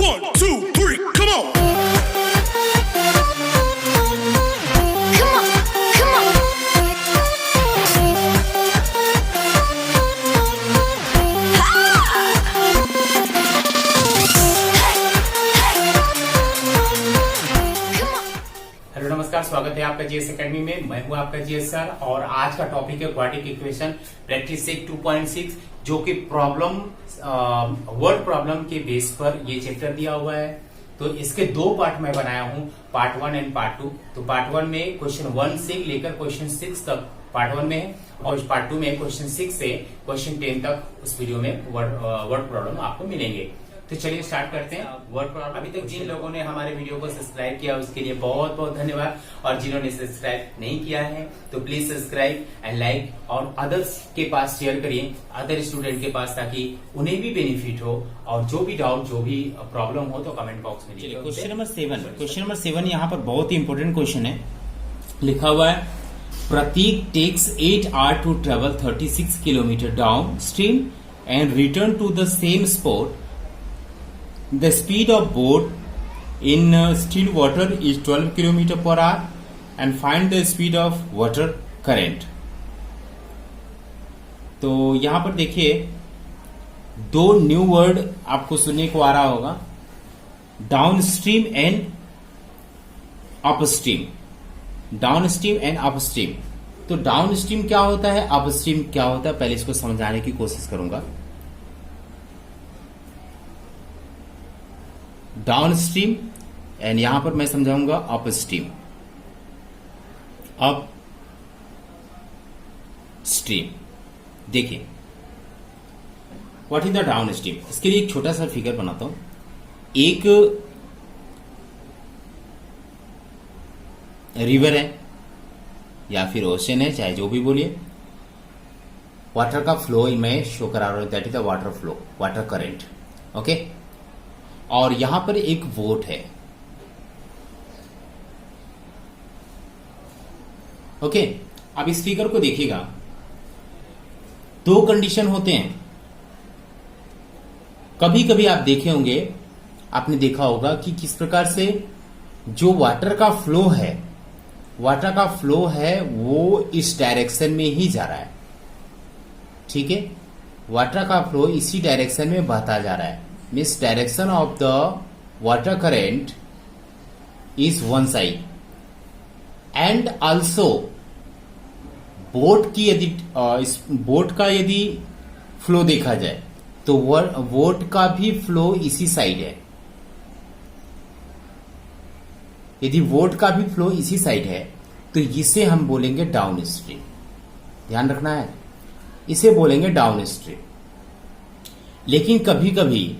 1, 2, 3, come on. Come on, come on. Hello नमस्कार, स्वागत है आपका जीएस एकेडमी में। मैं हूं आपका जीएस सर और आज का टॉपिक है क्वाड्रेटिक इक्वेशन प्रैक्टिस सेट 2.6, जो कि प्रॉब्लम वर्ड प्रॉब्लम के बेस पर ये चैप्टर दिया हुआ है। तो इसके दो पार्ट में बनाया हूं, पार्ट 1 एंड पार्ट 2। तो पार्ट 1 में क्वेश्चन 1 से लेकर क्वेश्चन 6 तक पार्ट 1 में है और पार्ट 2 में क्वेश्चन 6 से क्वेश्चन 10 तक उस वीडियो में वर्ड प्रॉब्लम आपको मिलेंगे। तो चलिए स्टार्ट करते हैं वर्ड प्रॉब्लम। अभी तक जिन लोगों ने हमारे वीडियो को सब्सक्राइब किया उसके लिए बहुत बहुत धन्यवाद, और जिन्होंने सब्सक्राइब नहीं किया है तो प्लीज सब्सक्राइब एंड लाइक और अदर्स के पास शेयर करिए, अदर स्टूडेंट के पास, ताकि उन्हें भी बेनिफिट हो। और जो भी डाउट, जो भी प्रॉब्लम हो तो कमेंट बॉक्स में लिखिए। क्वेश्चन नंबर 7 यहाँ पर बहुत ही इंपॉर्टेंट क्वेश्चन है। लिखा हुआ है, प्रतीक takes 8 hours to travel 36 kilometers downstream and return to the same spot. The speed of boat in still water is 12 kilometers per hour and find the speed of water current. तो यहां पर देखिए दो new word आपको सुनने को आ रहा होगा, downstream and upstream. Downstream and upstream. तो डाउनस्ट्रीम क्या होता है, अपस्ट्रीम क्या होता है, पहले इसको समझाने की कोशिश करूंगा। डाउनस्ट्रीम एंड यहां पर मैं समझाऊंगा अपस्ट्रीम। Up stream. देखिए व्हाट इज द डाउनस्ट्रीम। इसके लिए एक छोटा सा फिगर बनाता हूं। एक रिवर है या फिर ओशन है, चाहे जो भी बोलिए, वाटर का फ्लो मैं शो करा रहा हूं, that is the water flow, water current. Okay, और यहां पर एक बोट है। ओके, अब इस फिगर को देखिएगा, दो कंडीशन होते हैं। कभी कभी आप देखे होंगे, आपने देखा होगा कि किस प्रकार से जो वाटर का फ्लो है, वाटर का फ्लो है वो इस डायरेक्शन में ही जा रहा है। ठीक है, वाटर का फ्लो इसी डायरेक्शन में बहता जा रहा है। Means direction of the water current is one side. And also boat की यदि इस बोट का यदि फ्लो देखा जाए तो बोट का भी फ्लो इसी साइड है। यदि बोट का भी फ्लो इसी साइड है तो इसे हम बोलेंगे डाउन स्ट्रीम। ध्यान रखना है, इसे बोलेंगे डाउन स्ट्रीम। लेकिन कभी कभी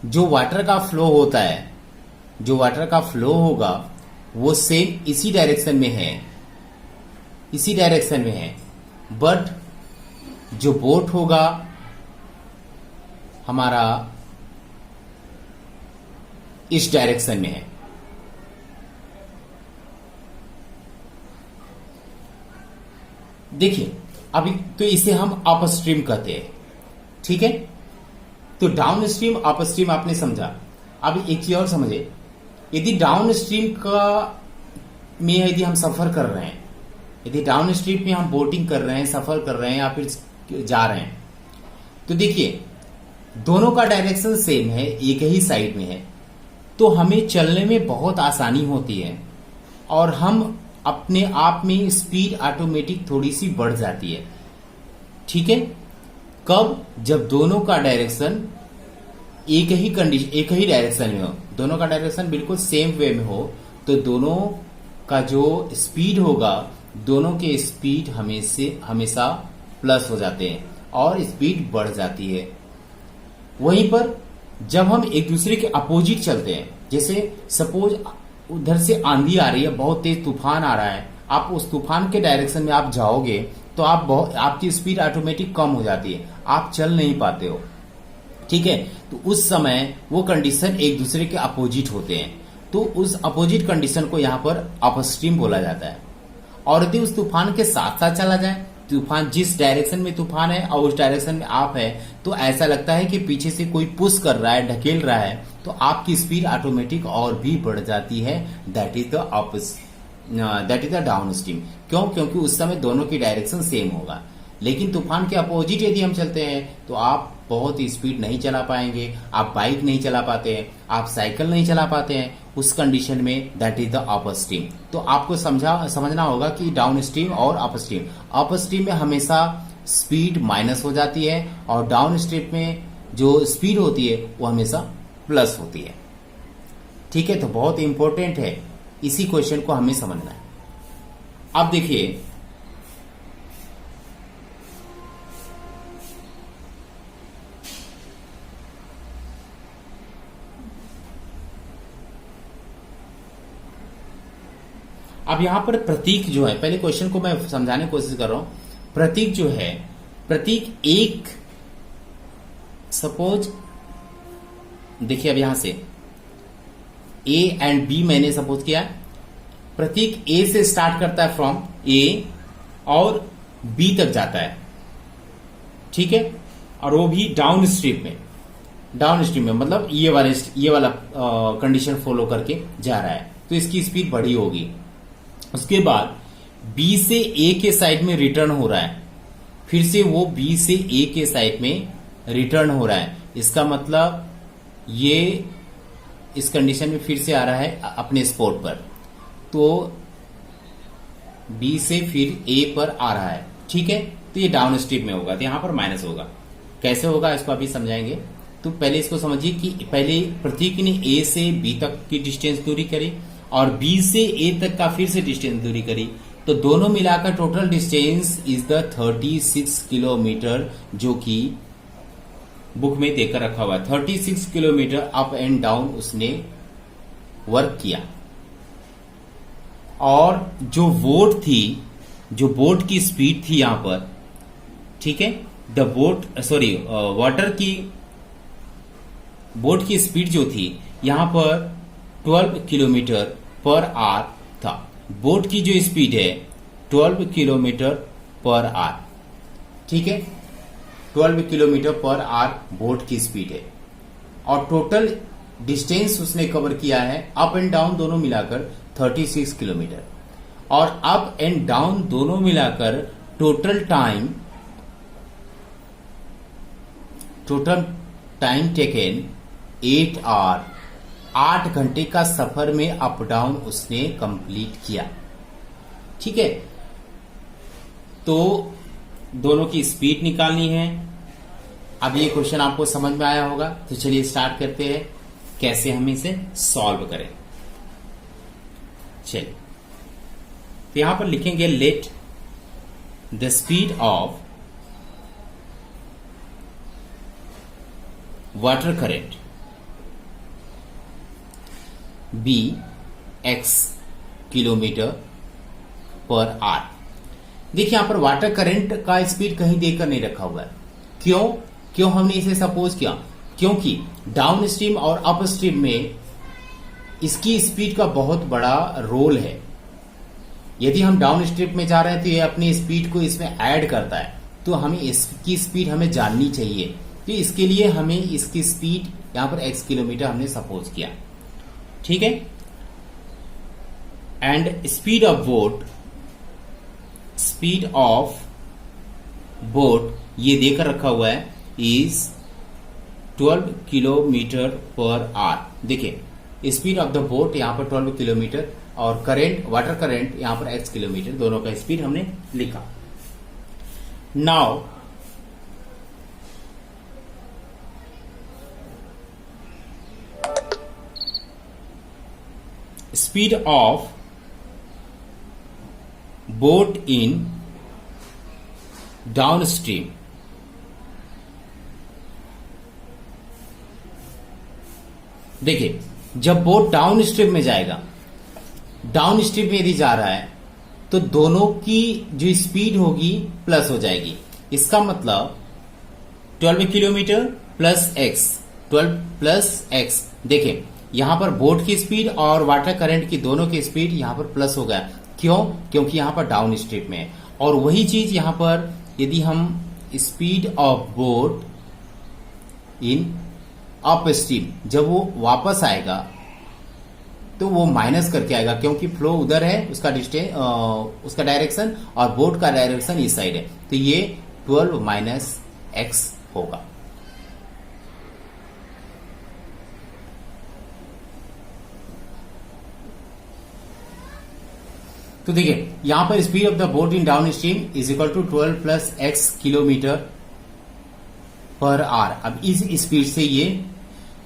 जो वाटर का फ्लो होता है, जो वाटर का फ्लो होगा वो सेम इसी डायरेक्शन में है, इसी डायरेक्शन में है, बट जो बोट होगा हमारा इस डायरेक्शन में है। देखिए अभी तो इसे हम अपस्ट्रीम कहते हैं। ठीक है, तो डाउन स्ट्रीम अपस्ट्रीम आपने समझा। अब एक चीज और समझे, यदि डाउन स्ट्रीम का में यदि हम सफर कर रहे हैं, यदि डाउन स्ट्रीम में हम बोटिंग कर रहे हैं, सफर कर रहे हैं या फिर जा रहे हैं, तो देखिए दोनों का डायरेक्शन सेम है, एक ही साइड में है, तो हमें चलने में बहुत आसानी होती है और हम अपने आप में स्पीड ऑटोमेटिक थोड़ी सी बढ़ जाती है। ठीक है, कब? जब दोनों का डायरेक्शन एक ही डायरेक्शन में हो, दोनों का डायरेक्शन बिल्कुल सेम वे में हो, तो दोनों का जो स्पीड होगा, दोनों के स्पीड हमेशा प्लस हो जाते हैं और स्पीड बढ़ जाती है। वहीं पर जब हम एक दूसरे के अपोजिट चलते हैं, जैसे सपोज उधर से आंधी आ रही है, बहुत तेज तूफान आ रहा है, आप उस तूफान के डायरेक्शन में आप जाओगे तो आपकी स्पीड ऑटोमेटिक कम हो जाती है, आप चल नहीं पाते हो। ठीक है, तो उस समय वो कंडीशन एक दूसरे के अपोजिट होते हैं, तो उस अपोजिट कंडीशन को यहां पर अपस्ट्रीम बोला जाता है। और यदि उस तूफान के साथ साथ चला जाए तूफान जिस डायरेक्शन में तूफान है और उस डायरेक्शन में आप है, तो ऐसा लगता है कि पीछे से कोई पुश कर रहा है, ढकेल रहा है, तो आपकी स्पीड ऑटोमेटिक और भी बढ़ जाती है। That is the down stream. क्यों? क्योंकि उस समय दोनों की डायरेक्शन सेम होगा। लेकिन तूफान के अपोजिट यदि हम चलते हैं तो आप बहुत स्पीड नहीं चला पाएंगे, आप बाइक नहीं चला पाते हैं, आप साइकिल नहीं चला पाते हैं। उस कंडीशन में that is the up stream. तो आपको समझना होगा कि डाउन स्ट्रीम और अप स्ट्रीम। अप स्ट्रीम में हमेशा स्पीड माइनस हो जाती है और डाउन स्ट्रीम में जो स्पीड होती है वो हमेशा प्लस होती है। ठीक है, तो बहुत इंपॉर्टेंट है, इसी क्वेश्चन को हमें समझना है। अब देखिए, अब यहां पर प्रतीक जो है, पहले क्वेश्चन को मैं समझाने की कोशिश कर रहा हूं। प्रतीक जो है, प्रतीक एक, सपोज देखिए, अब यहां से ए एंड बी मैंने सपोज किया। प्रतीक ए से स्टार्ट करता है फ्रॉम ए और बी तक जाता है, ठीक है, और वो भी डाउन स्ट्रीम में। डाउन स्ट्रीम में मतलब ये वाला कंडीशन फॉलो करके जा रहा है, तो इसकी स्पीड बड़ी होगी। उसके बाद बी से ए के साइड में रिटर्न हो रहा है, फिर से वो बी से ए के साइड में रिटर्न हो रहा है। इसका मतलब ये इस कंडीशन में फिर से आ रहा है अपने स्पॉट पर, तो बी से फिर ए पर आ रहा है, ठीक है, तो ये डाउन स्ट्रीम में होगा, तो यहां पर माइनस होगा। कैसे होगा इसको अभी समझाएंगे। तो पहले इसको समझिए कि पहले प्रतीक ने ए से बी तक की डिस्टेंस दूरी करी और बी से ए तक का फिर से डिस्टेंस दूरी करी, तो दोनों मिलाकर total distance is the 36 kilometre, जो कि बुक में देकर रखा हुआ है। 36 किलोमीटर अप एंड डाउन उसने वर्क किया। और जो बोट थी, जो बोट की स्पीड थी यहां पर, ठीक है, बोट की स्पीड जो थी यहां पर 12 किलोमीटर पर आवर था। बोट की जो स्पीड है 12 किलोमीटर पर आवर, ठीक है, 12 किलोमीटर पर आवर बोट की स्पीड है। और टोटल डिस्टेंस उसने कवर किया है अप एंड डाउन दोनों मिलाकर 36 किलोमीटर, और अप एंड डाउन दोनों मिलाकर टोटल टाइम टेकन 8 आवर, 8 घंटे का सफर में अप डाउन उसने कंप्लीट किया, ठीक है। तो दोनों की स्पीड निकालनी है। अब ये क्वेश्चन आपको समझ में आया होगा, तो चलिए स्टार्ट करते हैं कैसे हम इसे सॉल्व करें। चलिए, तो यहां पर लिखेंगे let the speed of water current be x kilometre per hour. देखिए यहां पर वाटर करंट का स्पीड कहीं देकर नहीं रखा हुआ है। क्यों हमने इसे सपोज किया? क्योंकि डाउन स्ट्रीम और अप स्ट्रीम में इसकी स्पीड का बहुत बड़ा रोल है। यदि हम डाउन स्ट्रीम में जा रहे हैं तो ये अपनी स्पीड को इसमें ऐड करता है, तो हमें इसकी स्पीड हमें जाननी चाहिए। तो इसके लिए हमें इसकी स्पीड यहां पर x किलोमीटर हमने सपोज किया, ठीक है। एंड स्पीड ऑफ बोट ये देकर रखा हुआ है इज 12 किलोमीटर पर आवर। देखिए स्पीड ऑफ द बोट यहां पर 12 किलोमीटर और करंट, वाटर करंट यहां पर x किलोमीटर, दोनों का स्पीड हमने लिखा। Now speed of boat in down stream, देखिए जब बोट डाउन स्ट्रीम में जाएगा, डाउन स्ट्रीम में यदि जा रहा है तो दोनों की जो स्पीड होगी प्लस हो जाएगी। इसका मतलब 12 kilometre plus x, 12 plus x. देखिए यहां पर बोट की स्पीड और वाटर करंट की दोनों की स्पीड यहां पर प्लस हो गया। क्यों? क्योंकि यहां पर डाउन स्ट्रीम में है और वही चीज यहां पर यदि हम speed of boat in up stream, जब वो वापस आएगा तो वो माइनस करके आएगा, क्योंकि फ्लो उधर है, उसका डिस्टेंस उसका डायरेक्शन, और बोट का डायरेक्शन इस साइड है, तो ये 12 माइनस एक्स होगा। तो देखिए यहां पर speed of the boat in downstream is equal to 12 plus x kilometre per hour. अब इस स्पीड से ये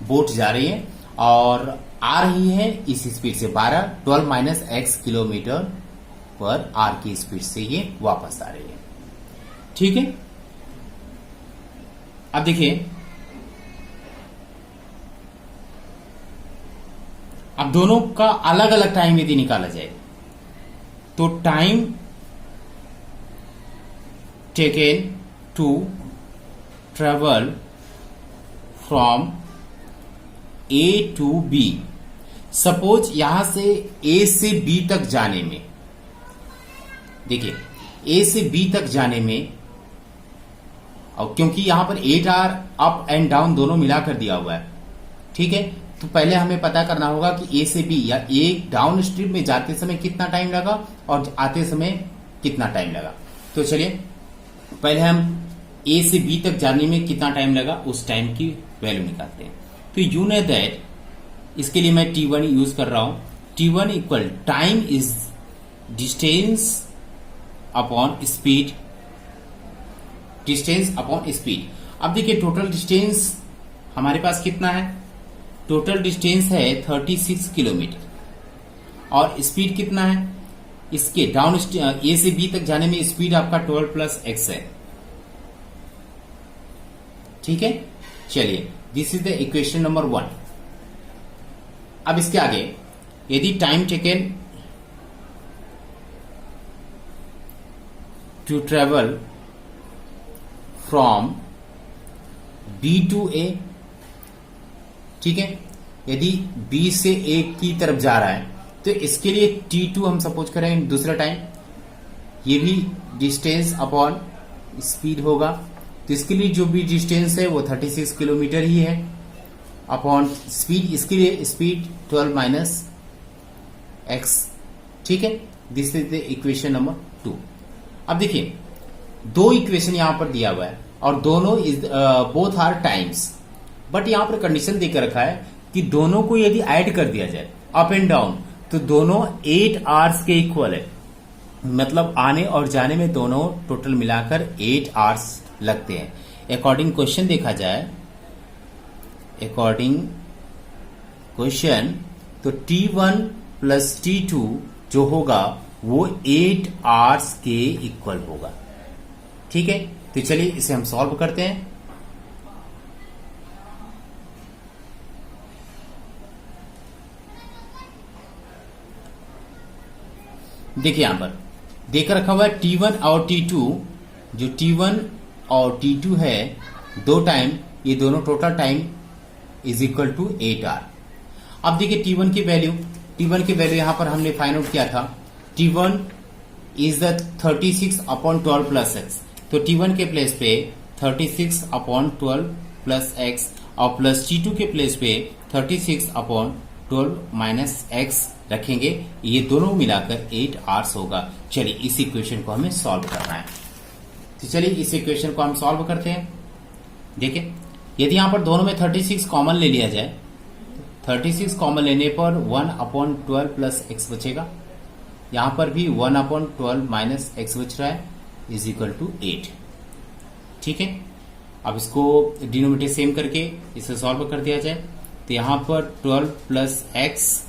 बोट जा रही है और आ रही है इस स्पीड से 12 minus x kilometre per our की स्पीड से ये वापस आ रही है। ठीक है, अब देखिए अब दोनों का अलग अलग टाइम यदि निकाला जाए तो time taken to travel from A to B, suppose यहां से ए से बी तक जाने में, देखिए ए से बी तक जाने में, और क्योंकि यहां पर 8 आवर अप एंड डाउन दोनों मिलाकर दिया हुआ है, ठीक है, तो पहले हमें पता करना होगा कि ए से बी या ए डाउन स्ट्रीम में जाते समय कितना टाइम लगा और आते समय कितना टाइम लगा। तो चलिए पहले हम ए से बी तक जाने में कितना टाइम लगा उस टाइम की वैल्यू निकालते हैं। तो यू नो दैट, इसके लिए मैं T1 यूज कर रहा हूं। T1 equal time is distance upon speed, distance upon speed. अब देखिए टोटल डिस्टेंस हमारे पास कितना है, टोटल डिस्टेंस है 36 किलोमीटर और स्पीड कितना है, इसके डाउन ए से बी तक जाने में स्पीड आपका 12 प्लस एक्स है। ठीक है, चलिए this is the equation number 1। अब इसके आगे यदि time taken to travel from B to A, ठीक है, यदि बी से ए की तरफ जा रहा है तो इसके लिए T2 हम सपोज करें दूसरा टाइम, ये भी डिस्टेंस अपॉन स्पीड होगा, तो इसके लिए जो भी डिस्टेंस है वो 36 किलोमीटर ही है अपॉन स्पीड, इसके लिए स्पीड 12 माइनस एक्स। ठीक है, this is the equation number 2। अब देखिए दो इक्वेशन यहां पर दिया हुआ है और दोनों is both are times, but यहां पर कंडीशन देकर रखा है कि दोनों को यदि ऐड कर दिया जाए अप एंड डाउन तो दोनों 8 आवर्स के इक्वल है, मतलब आने और जाने में दोनों टोटल मिलाकर 8 आवर्स लगते हैं। अकॉर्डिंग क्वेश्चन देखा जाए, अकॉर्डिंग क्वेश्चन तो T1 प्लस T2 जो होगा वो 8 आवर्स के इक्वल होगा। ठीक है, तो चलिए इसे हम सॉल्व करते हैं। देखिए यहां पर देकर रखा हुआ है T1 और T2, जो T1 और T2 है दो टाइम, ये दोनों total time is equal to 8 hour. अब देखिए T1 की वैल्यू, T1 की वैल्यू यहां पर हमने फाइंड आउट किया था, T1 is the 36 upon 12 plus x, तो T1 के प्लेस पे 36 अपॉन 12 प्लस एक्स और प्लस T2 के प्लेस पे 36 अपॉन 12 माइनस एक्स रखेंगे, ये दोनों मिलाकर 8 आवर्स होगा। चलिए इस इक्वेशन को हमें सॉल्व करना है, तो चलिए इस इक्वेशन को हम सॉल्व करते हैं। देखिए यदि यहां पर दोनों में 36 कॉमन ले लिया जाए, 36 कॉमन लेने पर 1 अपॉन 12 प्लस एक्स बचेगा, यहां पर भी 1 अपॉन 12 माइनस एक्स बच रहा है इज इक्वल टू 8। ठीक है, अब इसको डिनोमिनेटर सेम करके इसे सॉल्व कर दिया जाए, तो यहां पर 12 plus X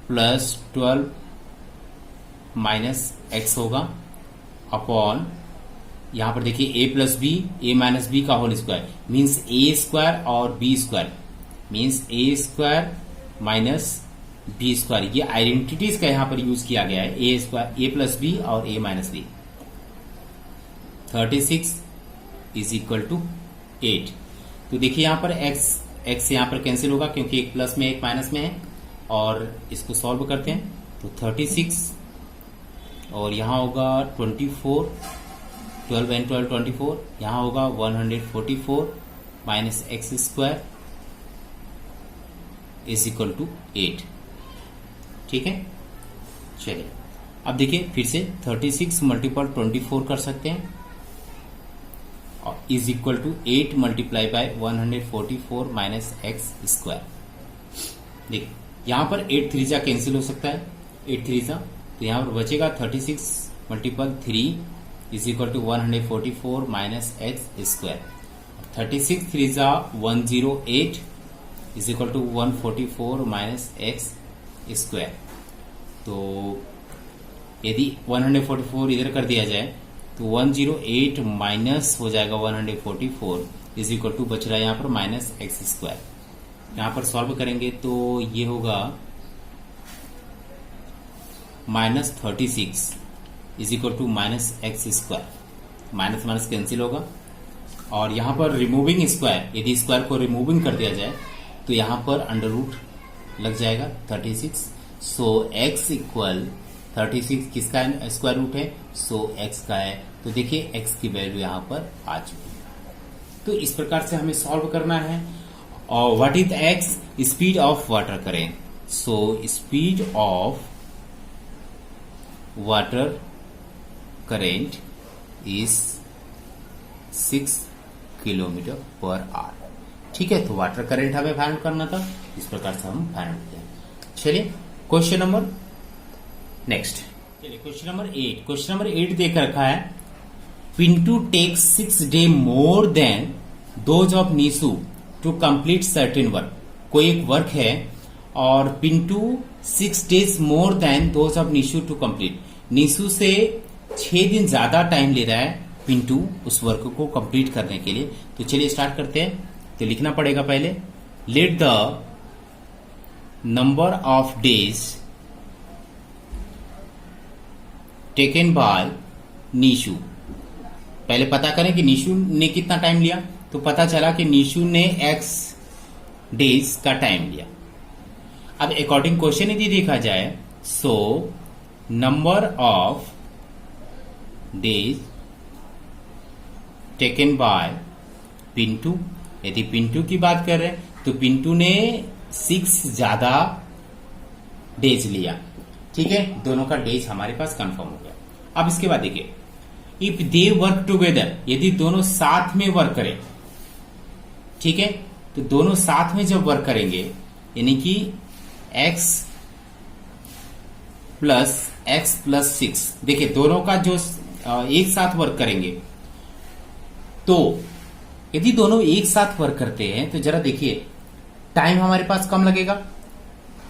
plus 12 minus X होगा अपॉन, यहां पर देखिए A plus B, A minus B का whole square means A square और B square means A square minus B square, ये आइडेंटिटीज का यहां पर यूज किया गया है, A square, A plus B और A minus B. 36 is equal to 8। तो देखिए यहां पर एक्स यहां पर कैंसिल होगा क्योंकि एक प्लस में एक माइनस में है, और इसको सॉल्व करते हैं तो 36 और यहाँ होगा 24, 12 एंड 12 24, यहाँ होगा 144 minus x square is equal to 8। ठीक है, चलिए अब देखिए फिर से 36 मल्टीपल 24 कर सकते हैं और is equal to 8 multiply by 144 minus x square. देखिए यहां पर 8 3 जा कैंसिल हो सकता है, 8 3 जा, तो यहां पर बचेगा 36 multiple 3 is equal to 144 minus x square. 36 3 जा 108 is equal to 144 minus x square. तो यदि 144 इधर कर दिया जाए तो 108 माइनस हो जाएगा 144 इज इक्वल टू बच रहा है यहाँ पर माइनस एक्स स्क्वायर। यहाँ पर सॉल्व करेंगे तो ये होगा minus 36 is equal to minus x square. Minus minus cancel होगा और यहाँ पर रिमूविंग स्क्वायर, यदि स्क्वायर को रिमूविंग कर दिया जाए तो यहाँ पर अंडर रूट लग जाएगा 36। सो x इक्वल 36 किसका स्क्वायर रूट है, सो x का है। तो देखिए x की वैल्यू यहाँ पर आ चुकी है। तो इस प्रकार से हमें सॉल्व करना है। और what is x, speed of water current. So speed of water current is 6 kilometre per our. ठीक है, तो वाटर करंट हमें फाइंड करना था, इस प्रकार से हम फाइंड करते हैं। चलिए क्वेश्चन नंबर नेक्स्ट, चलिए क्वेश्चन नंबर 8। क्वेश्चन नंबर 8 देख रखा है, Pintu takes 6 day more than those of Nishu to complete certain work. कोई एक वर्क है और Pintu 6 days more than those of Nishu to complete. Nishu से 6 दिन ज्यादा टाइम ले रहा है पिंटू उस वर्क को कंप्लीट करने के लिए। तो चलिए स्टार्ट करते हैं। तो लिखना पड़ेगा पहले, let the number of days taken by Nishu. पहले पता करें कि नीशू ने कितना टाइम लिया। तो पता चला कि नीशू ने x डेज का टाइम लिया। अब अकॉर्डिंग क्वेश्चन यदि देखा जाए, so number of days taken by Pintu, यदि पिंटू की बात कर रहे हैं तो पिंटू ने 6 ज्यादा डेज लिया। ठीक है, दोनों का डेज हमारे पास कंफर्म हो गया। अब इसके बाद देखिए, इफ दे वर्क टुगेदर, यदि दोनों साथ में वर्क करें, ठीक है, तो दोनों साथ में जब वर्क करेंगे यानी कि x प्लस 6, देखिए दोनों का जो एक साथ वर्क करेंगे, तो यदि दोनों एक साथ वर्क करते हैं तो जरा देखिए टाइम हमारे पास कम लगेगा।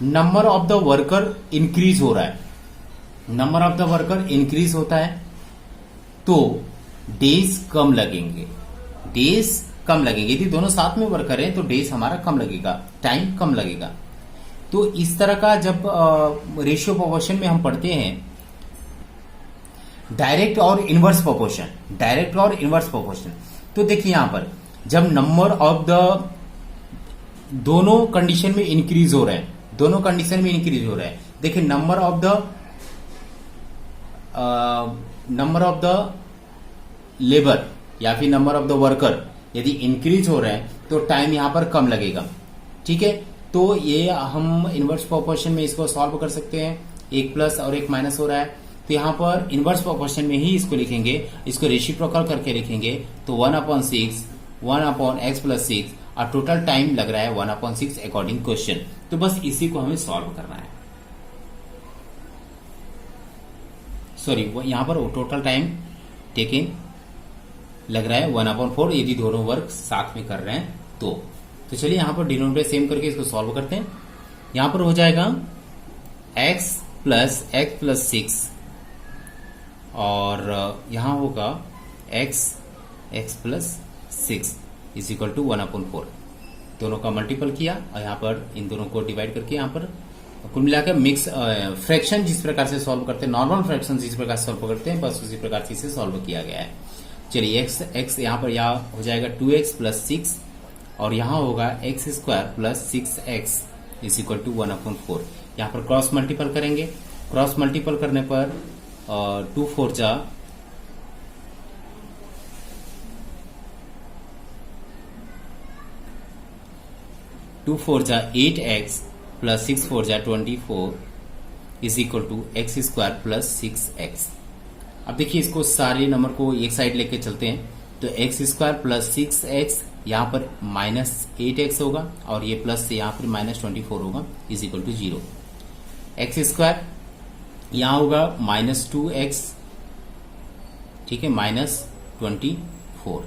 Number of the worker increase हो रहा है, number of the worker increase होता है तो डेज कम लगेंगे, डेज कम लगेंगे। यदि दोनों साथ में वर्क करें तो डेज हमारा कम लगेगा, टाइम कम लगेगा। तो इस तरह का जब रेशियो प्रोपोर्शन में हम पढ़ते हैं, डायरेक्ट और इनवर्स प्रोपोर्शन, डायरेक्ट और इनवर्स प्रोपोर्शन, तो देखिए यहां पर जब नंबर ऑफ द दोनों कंडीशन में इंक्रीज हो रहे हैं, दोनों कंडीशन में इंक्रीज हो रहा है, देखिए नंबर ऑफ द लेबर या फिर नंबर ऑफ द वर्कर यदि इंक्रीज हो रहा है तो टाइम यहां पर कम लगेगा। ठीक है, तो ये हम इनवर्स प्रोपोर्शन में इसको सॉल्व कर सकते हैं। एक प्लस और एक माइनस हो रहा है तो यहां पर इनवर्स प्रोपोर्शन में ही इसको लिखेंगे, इसको रेसिप्रोकल करके लिखेंगे तो 1/6 1/x+6 और टोटल टाइम लग रहा है 1/6 अकॉर्डिंग क्वेश्चन। तो बस इसी को हमें सॉल्व करना है। सॉरी, यहां पर टोटल टाइम टेकन लग रहा है 1/4 यदि दोनों वर्क साथ में कर रहे हैं तो चलिए यहां पर डिनोमिनेटर सेम करके इसको सॉल्व करते हैं। यहां पर हो जाएगा x+6 और यहां होगा x+6 इज इक्वल टू 1/4। दोनों का मल्टीपल किया और यहां पर इन दोनों को डिवाइड करके यहां पर कुल मिलाकर मिक्स फ्रैक्शन जिस प्रकार से सॉल्व करते हैं, नॉर्मल फ्रैक्शन जिस प्रकार से सॉल्व करते हैं, बस उसी प्रकार से इसे सॉल्व किया गया है। चलिए x यहां पर यह हो जाएगा 2x+6 और यहां होगा x² + 6x is equal to 1/4। यहां पर क्रॉस मल्टीपल करेंगे, क्रॉस मल्टीपल करने पर 2 4 जा 2 4 जा 8x प्लस 6 4 जा 24 is equal to x square plus 6x। अब देखिए इसको सारे नंबर को एक साइड लेके चलते हैं, तो एक्स स्क्वायर प्लस 6x यहाँ पर माइनस 8x होगा और ये प्लस से यहाँ पर माइनस 24 होगा is equal to 0। X square यहाँ होगा माइनस 2x, ठीक है, माइनस 24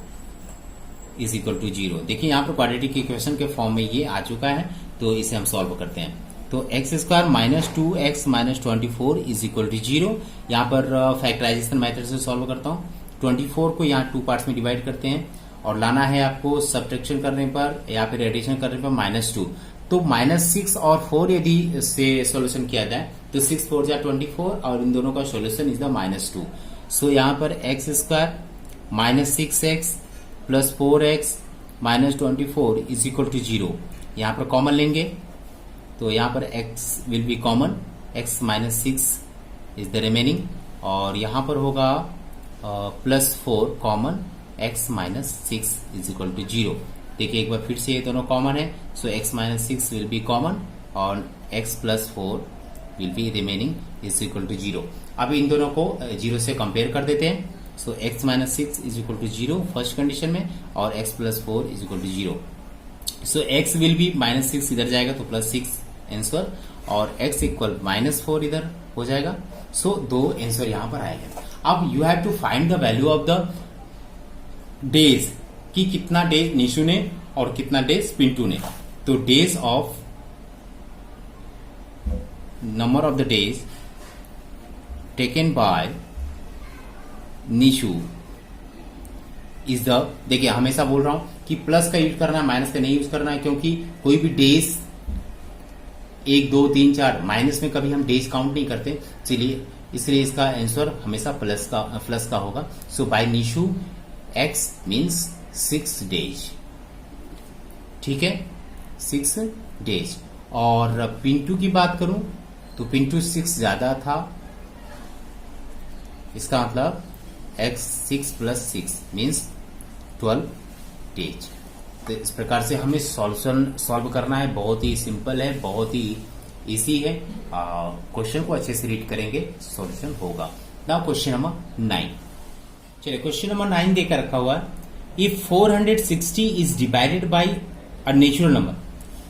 इज इक्वल टू 0। देखिए यहाँ पर क्वाड्रेटिक इक्वेशन के फॉर्म में ये आ चुका है, तो इसे हम सॉल्व करते हैं। तो x square minus 2x minus 24 is equal to 0। यहाँ पर फैक्टराइजेशन मेथड से सॉल्व करता हूँ। 24 को यहाँ 2 पार्ट्स में डिवाइड करते हैं और लाना है आपको सब्ट्रैक्शन करने पर या फिर एडिशन करने पर -2। तो -6 और 4 यदि से सॉल्यूशन किया जाए तो 6 4 जा 24 और इन दोनों का सॉल्यूशन इज द -2। सो यहाँ पर x square minus 6x plus 4x minus 24 is equal to 0। यहाँ पर कॉमन लेंगे तो यहाँ पर x will be common, x minus 6 is the remaining और यहाँ पर होगा plus 4 common, x minus 6 is equal to 0। देखिए एक बार फिर से ये दोनों कॉमन है, so x minus 6 will be common और x plus 4 will be remaining is equal to 0। अब इन दोनों को 0 से कंपेयर कर देते हैं। So x minus 6 is equal to 0 first condition में और x plus 4 is equal to 0। So x will be minus 6 इधर जाएगा तो प्लस 6 आंसर और x इक्वल माइनस 4 इधर हो जाएगा। सो 2 आंसर यहां पर आएगा। अब you have to find the value of the days कि कितना डेज निशु ने और कितना डेज पिंटू ने। तो days of number of the days taken by Nishu is the, देखिए हमेशा बोल रहा हूं कि प्लस का यूज करना है, माइनस का नहीं यूज करना है, क्योंकि कोई भी डेज 1 2 3 4 माइनस में कभी हम डेज काउंट नहीं करते, इसलिए इसका आंसर हमेशा प्लस का होगा। सो बाय निशु x मीन्स 6 डेज, ठीक है, 6 डेज। और पिंटू की बात करूं तो पिंटू 6 ज्यादा था, इसका मतलब x 6 प्लस 6 मीन्स 12 डेज। तो इस प्रकार से हमें सॉल्यूशन सॉल्व करना है, बहुत ही सिंपल है, बहुत ही इजी है। क्वेश्चन को अच्छे से रीड करेंगे सॉल्यूशन होगा। नाउ क्वेश्चन नंबर 9, चलिए क्वेश्चन नंबर 9 देकर रखा हुआ है। If 460 is divided by a natural number,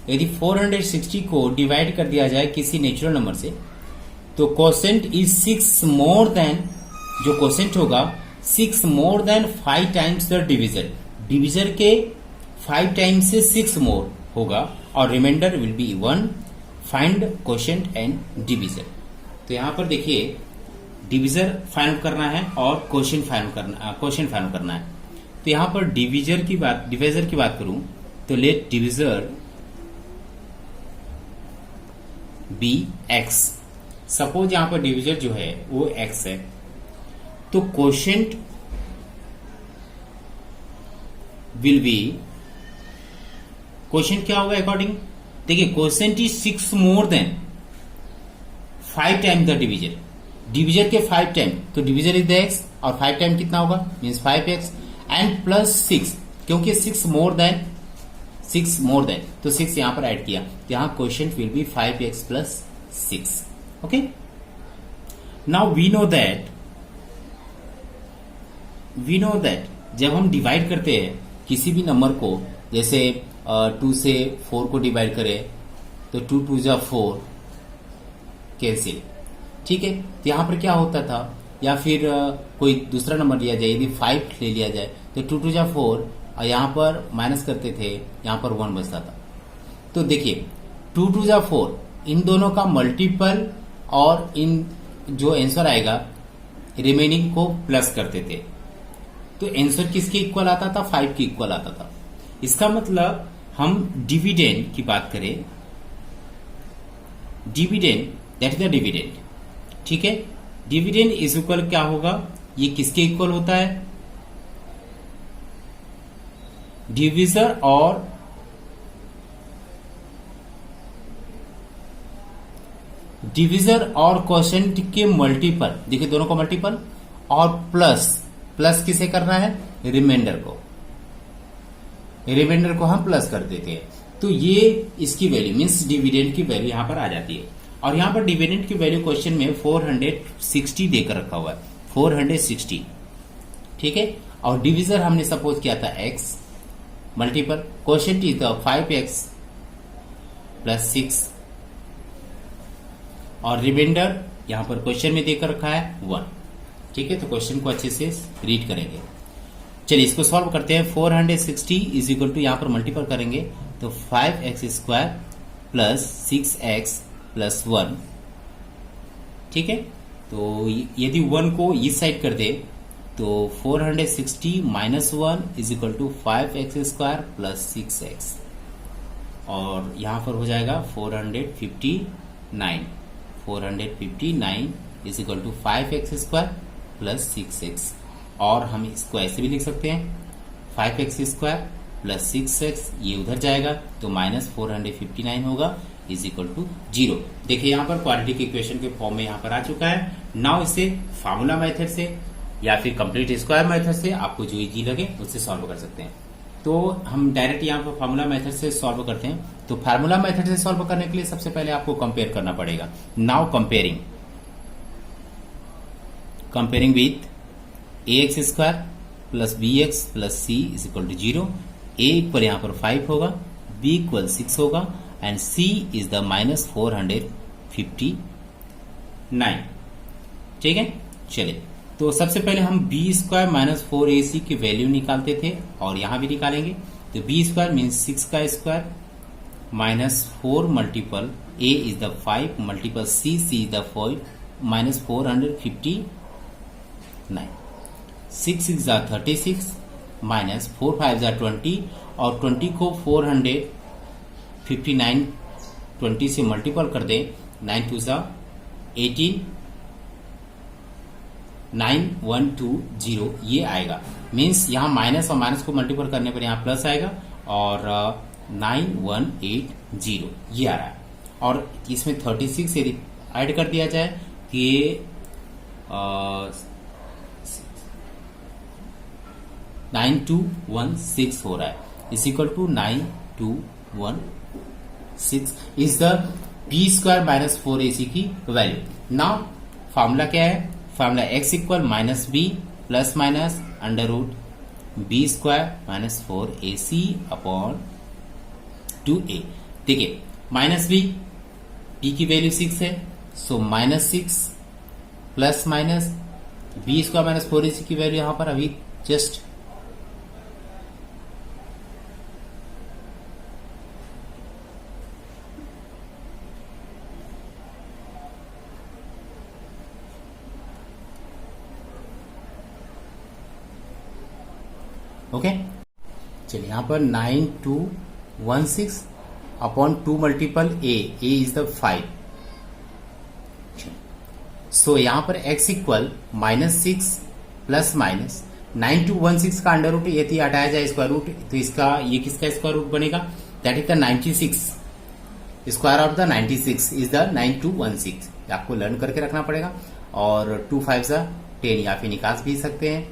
यदि 460 को डिवाइड कर दिया जाए किसी नेचुरल नंबर से तो कोसेंट इज 6 मोर देन, जो कोसेंट होगा 6 more than 5 times the divisor, divisor के 5 टाइम्स से 6 मोर होगा और remainder will be 1। Find quotient and divisor. तो यहां पर देखिए डिविजर फाइंड करना है और कोसेंट फाइंड करना है। तो यहां पर डिविजर की बात करूं तो let divisor be x। Suppose यहां पर डिविजर जो है वो x है, तो कोसेंट विल बी, कोसेंट क्या होगा अकॉर्डिंग, देखिए quotient is 6 more than 5 time the divisor, divisor के 5 टाइम, तो डिविजर इज द x और 5 टाइम कितना होगा मीन्स 5x एंड प्लस 6, क्योंकि 6 मोर देन तो 6 यहां पर ऐड किया, तो यहां quotient will be 5x plus 6। Okay, now we know that जब हम डिवाइड करते हैं किसी भी नंबर को, जैसे 2 से 4 को डिवाइड करें तो 2 2 जा 4 कैंसिल, ठीक है। तो यहां पर क्या होता था, या फिर कोई दूसरा नंबर लिया जाए, यदि 5 ले लिया जाए तो 2 2 जा 4 और यहां पर माइनस करते थे, यहां पर 1 बचता था। तो देखिए 2 2 जा 4 इन दोनों का मल्टीपल और इन जो आंसर आएगा रिमेनिंग को प्लस करते थे, तो आंसर किसके इक्वल आता था, 5 के इक्वल आता था। इसका मतलब हम डिविडेंड की बात करें, dividend that is the dividend, ठीक है। डिविडेंड इज इक्वल क्या होगा, ये किसके इक्वल होता है, डिविजर और डिविजर और क्वोशेंट के मल्टीपल, देखिए दोनों का मल्टीपल, और प्लस, प्लस किसे करना है, रिमाइंडर को, रिमाइंडर को हम प्लस कर देते हैं। तो ये इसकी वैल्यू मीन्स डिविडेंड की वैल्यू यहां पर आ जाती है। और यहां पर डिविडेंड की वैल्यू क्वेश्चन में 460 देकर रखा हुआ है, 460, ठीक है। और डिविजर हमने सपोज किया था x, multiple quotient is the 5x plus 6, और रिमाइंडर यहां पर क्वेश्चन में देकर रखा है 1, ठीक है। तो क्वेश्चन को अच्छे से रीड करेंगे। चलिए इसको सॉल्व करते हैं। 460 इज इक्वल टू यहां पर मल्टीपल करेंगे तो 5x square plus 6x plus 1, ठीक है। तो यदि 1 को इस साइड कर दे तो 460 minus 1 is equal to 5x square plus 6x, और यहां पर हो जाएगा 459, 459 is equal to 5x square plus 6x, और हम इसको ऐसे भी लिख सकते हैं 5x स्क्वायर प्लस 6x, ये उधर जाएगा तो माइनस 459 होगा इज इक्वल टू 0। देखिए यहाँ पर क्वाड्रेटिक इक्वेशन के फॉर्म में यहाँ पर आ चुका है। नाउ इसे फार्मूला मेथड से या फिर कंप्लीट स्क्वायर मेथड से आपको जो इजी लगे उससे सॉल्व कर सकते हैं। तो हम डायरेक्ट यहाँ पर फार्मूला मेथड से सॉल्व करते हैं। तो फार्मूला मेथड से सॉल्व करने के लिए सबसे पहले आपको कंपेयर करना पड़ेगा। Now comparing with ax square plus bx plus c is equal to 0। a equal यहाँ पर 5 होगा, b इक्वल 6 होगा, and c is the minus 459, ठीक है। चलिए तो सबसे पहले हम b स्क्वायर माइनस 4ac की वैल्यू निकालते थे और यहां भी निकालेंगे। तो b स्क्वायर मीन्स 6 का square minus 4 multiple a is the 5 multiple c is the 4 minus 459, 6 is the 36 minus 4 5 जा 20, और 20 को 459 20 से मल्टीपल कर दें, 9 2 जा 18, 9120 ये आएगा। मीन्स यहाँ माइनस और माइनस को मल्टीपल करने पर यहाँ प्लस आएगा, और 9180 ये आ रहा है। और इसमें 36 यदि ऐड कर दिया जाए कि 9216 हो रहा है, is equal to 9216 is the B square minus 4ac की वैल्यू। नाउ फार्मूला क्या है, formula x equal minus B plus minus under root B square minus 4ac upon 2a। देखिए माइनस बी की वैल्यू 6 है, so minus 6 plus minus B square minus 4ac की value यहां पर अभी जस्ट ओके। चलिए यहां पर 9216 upon 2 multiple A is the 5। सो यहां पर x equal minus 6 plus minus 9216 का अंडर रूट यदि हटाया जाए स्क्वायर रूट, तो इसका ये किसका स्क्वायर रूट बनेगा, that is the 96, square of the 96 is the 9216। आपको लर्न करके रखना पड़ेगा, और 2 5 10 या फिर निकाल भी सकते हैं।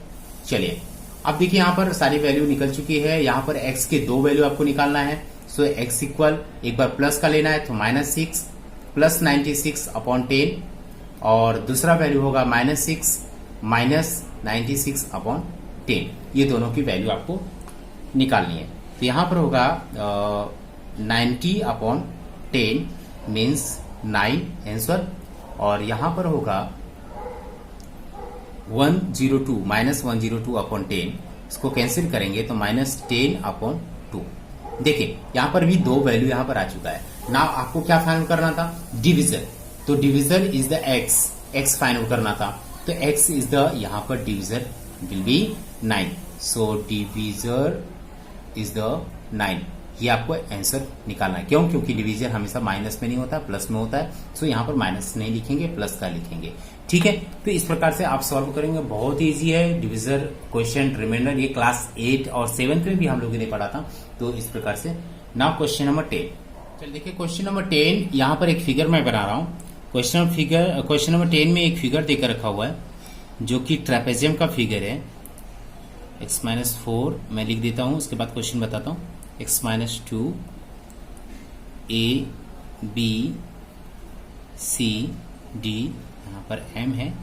चलिए अब देखिए यहाँ पर सारी वैल्यू निकल चुकी है। यहाँ पर x के 2 वैल्यू आपको निकालना है। सो x इक्वल एक बार प्लस का लेना है तो माइनस 6 प्लस 96 अपॉन 10, और दूसरा वैल्यू होगा माइनस 6 माइनस 96 अपॉन 10। ये दोनों की वैल्यू आपको निकालनी है। तो यहाँ पर होगा 90 अपॉन 10 मीन्स 9 आंसर, और यहाँ पर होगा 102 माइनस 102 अपॉन 10, इसको कैंसिल करेंगे तो माइनस 10 अपॉन 2। देखिए यहां पर भी 2 वैल्यू यहां पर आ चुका है ना। आपको क्या फाइनल करना था, डिविजर। तो divisor is the x final करना था, तो x इज द यहां पर divisor will be 9। So divisor is the 9। ये आपको आंसर निकालना है। क्यों, क्योंकि डिवीजर हमेशा माइनस में नहीं होता, प्लस में होता है। सो यहाँ पर माइनस नहीं लिखेंगे, प्लस का लिखेंगे, ठीक है। तो इस प्रकार से आप सॉल्व करेंगे, बहुत इजी है। डिविजर क्वेश्चन रिमाइंडर ये क्लास 8 और 7 में भी हम लोगों ने पढ़ा था। तो इस प्रकार से नाउ क्वेश्चन नंबर 10। चलिए देखिए क्वेश्चन नंबर 10, यहाँ पर एक फिगर मैं बना रहा हूँ। क्वेश्चन नंबर 10 में एक फिगर देकर रखा हुआ है जो कि ट्रेपेजियम का फिगर है। x-4 मैं लिख देता हूं, उसके बाद क्वेश्चन बताता हूं। x-2 a b c d, यहां पर m है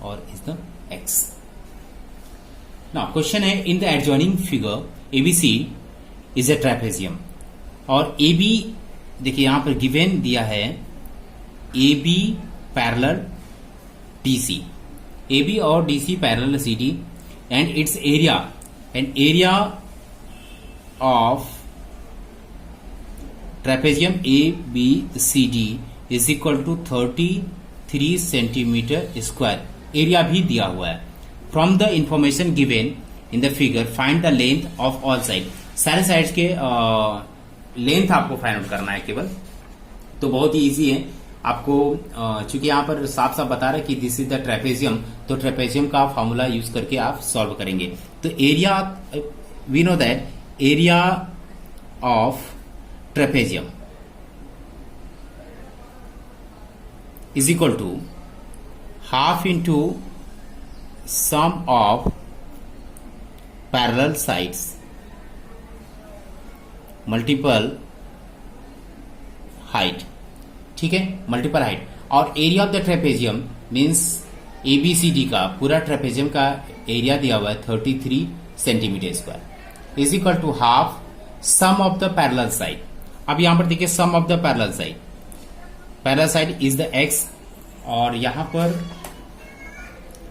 और is the x। Now question है, in the adjoining figure abc is a trapezium, और ab देखिए यहां पर गिवन दिया है AB पैरेलल DC, AB और DC parallel CD, and its area of trapezium ABCD is equal to 33 centimetre square. Area भी दिया हुआ है। From the information given in the figure find the length of all side. सारे sides के length आपको find out करना है केवल, तो बहुत ही इजी है आपको। चूंकि यहां पर साफ साफ बता रहा है कि दिस इज द ट्रेपेजियम, तो ट्रेपेजियम का फॉर्मूला यूज करके आप सॉल्व करेंगे। तो area, we know that area of trapezium is equal to half into sum of parallel sides multiple height. ठीक है, मल्टीपल हाइट। और area of the trapezium means ABCD का पूरा ट्रेपेजियम का एरिया दिया हुआ है 33 centimetre square is equal to half sum of the parallel side. अब यहां पर देखिए sum of the parallel side is the X, और यहां पर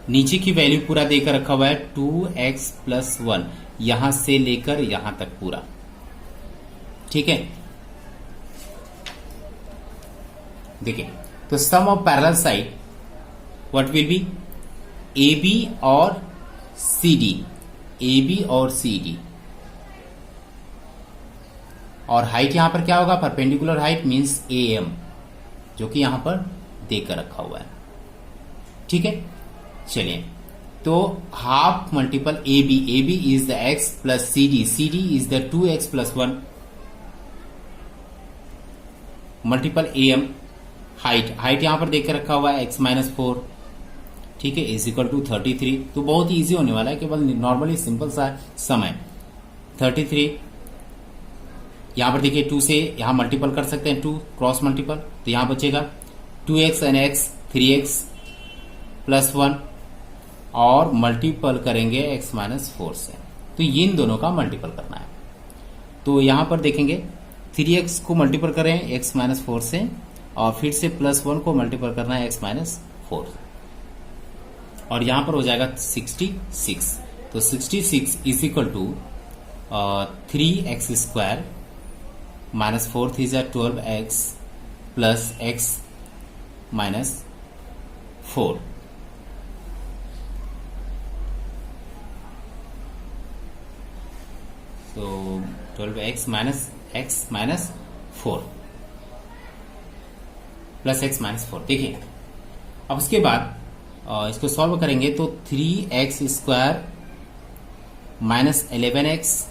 नीचे की वैल्यू पूरा देकर रखा हुआ है 2x + 1, यहां से लेकर यहां तक पूरा। ठीक है, देखिए तो sum of parallel side what will be AB और CD, AB और CD, और हाइट यहां पर क्या होगा, परपेंडिकुलर हाइट मींस AM, जो कि यहां पर देकर रखा हुआ है। ठीक है, चलिए तो half multiple AB is the x plus CD is the 2x + 1 multiple AM, height यहां पर देकर रखा हुआ है x-4, ठीक है, इज इक्वल टू 33। तो बहुत ही इजी होने वाला है, केवल नॉर्मली सिंपल सा सम है। 33 यहां पर देखिए 2 से यहां मल्टीपल कर सकते हैं, 2 क्रॉस मल्टीपल, तो यहां बचेगा 2x and x 3x + 1, और मल्टीपल करेंगे x-4 से, तो इन दोनों का मल्टीपल करना है। तो यहां पर देखेंगे 3x को मल्टीपल करें x-4 से, और फिर से +1 को मल्टीपल करना है x-4, और यहां पर हो जाएगा 66। तो 66 is equal to 3x² -4 3 12x plus x-4। तो 12x minus x-4 plus x-4। देखिए अब उसके बाद इसको सॉल्व करेंगे तो 3x² - 11x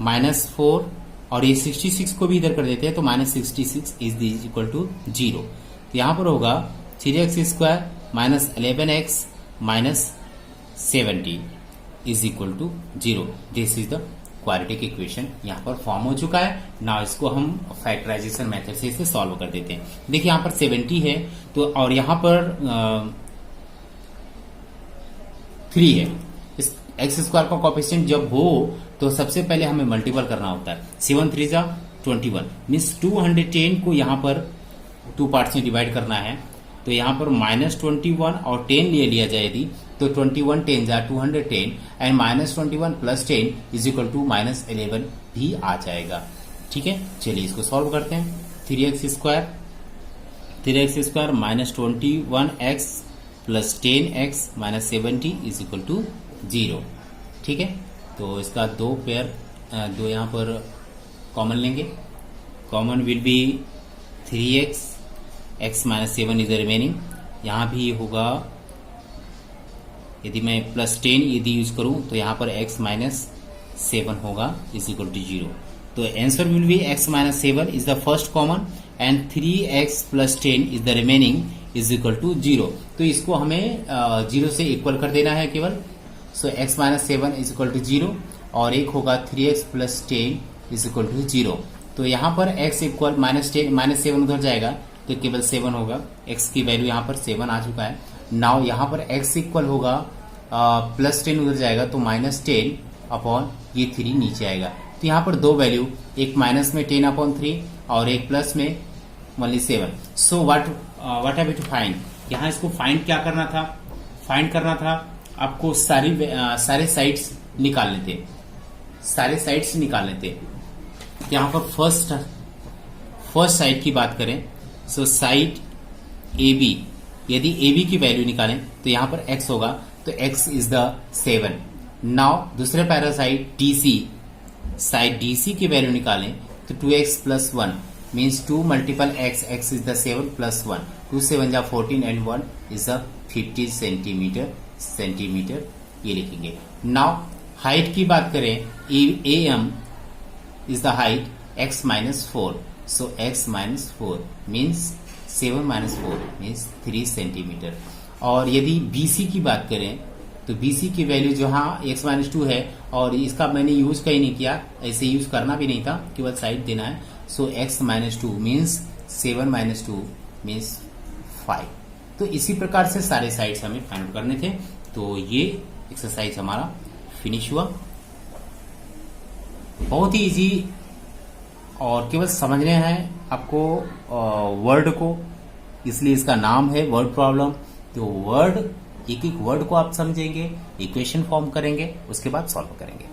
-4, और ये 66 को भी इधर कर देते हैं, तो -66 इज इक्वल टू 0। तो यहां पर होगा 3x² - 11x -70 is equal to 0। This is the quadratic equation यहां पर फॉर्म हो चुका है। ना इसको हम फैक्टराइजेशन मेथड से इसे सॉल्व कर देते हैं। देखिए यहां पर 70 है, तो और यहां पर 3 है। इस x² का कोएफिशिएंट जब हो तो सबसे पहले हमें मल्टीपल करना होता है। 7 3 जा 21 मीन्स 210 को यहां पर 2 पार्ट्स में डिवाइड करना है। तो यहां पर -21 और 10 ले लिया जाए यदि, तो 21 10 जा 210, एंड -21 + 10 इज इक्वल टू -11 भी आ जाएगा। ठीक है, चलिए इसको सॉल्व करते हैं। 3x² -21x plus 10x -70 is equal to 0। ठीक है, तो इसका दो यहाँ पर कॉमन लेंगे। Common will be 3x, x -7 is the remaining. यहाँ भी होगा, यदि मैं +10 यदि यूज करूं तो यहाँ पर x -7 होगा इज इक्वल टू 0। तो answer will be x minus 7 is the first common and 3x plus 10 is the remaining is equal to 0। तो इसको हमें 0 से इक्वल कर देना है केवल। So x minus 7 is equal to 0 और एक होगा 3x plus 10 is equal to 0। तो यहाँ पर x इक्वल माइनस 7 उधर जाएगा तो केवल 7 होगा। x की वैल्यू यहाँ पर 7 आ चुका है। नाउ यहाँ पर x इक्वल होगा प्लस 10 उधर जाएगा तो माइनस 10 अपॉन ये 3 नीचे आएगा। तो यहाँ पर दो वैल्यू, एक माइनस में 10 अपॉन 3 और एक प्लस में only 7। So what have you to find. यहाँ इसको फाइंड क्या करना था, फाइंड करना था आपको सारे साइड्स निकालने थे, सारे साइड्स निकालने थे। यहाँ पर फर्स्ट साइड की बात करें, सो साइड ए बी, यदि ए बी की वैल्यू निकालें तो यहाँ पर x होगा तो x इज द 7। नाउ दूसरे para side DC, side DC की वैल्यू निकालें तो 2x plus 1 means 2 multiple x, x is the 7 plus 1, 2 7 जा 14 एंड 1 इज द 50 सेंटीमीटर ये लिखेंगे। नाउ हाइट की बात करें, AM is the height x minus 4, so x minus 4 means 7 minus 4 means 3 centimetre. और यदि BC की बात करें तो BC की वैल्यू जो हाँ x माइनस 2 है और इसका मैंने यूज कहीं नहीं किया, ऐसे यूज करना भी नहीं था, केवल साइड देना है। So x minus 2 means 7 minus 2 means 5। तो इसी प्रकार से सारे साइड्स हमें फाइंड आउट करने थे। तो ये एक्सरसाइज हमारा फिनिश हुआ। बहुत ही इजी और केवल समझने हैं आपको वर्ड को, इसलिए इसका नाम है वर्ड प्रॉब्लम। तो वर्ड, एक एक वर्ड को आप समझेंगे, इक्वेशन फॉर्म करेंगे, उसके बाद सॉल्व करेंगे।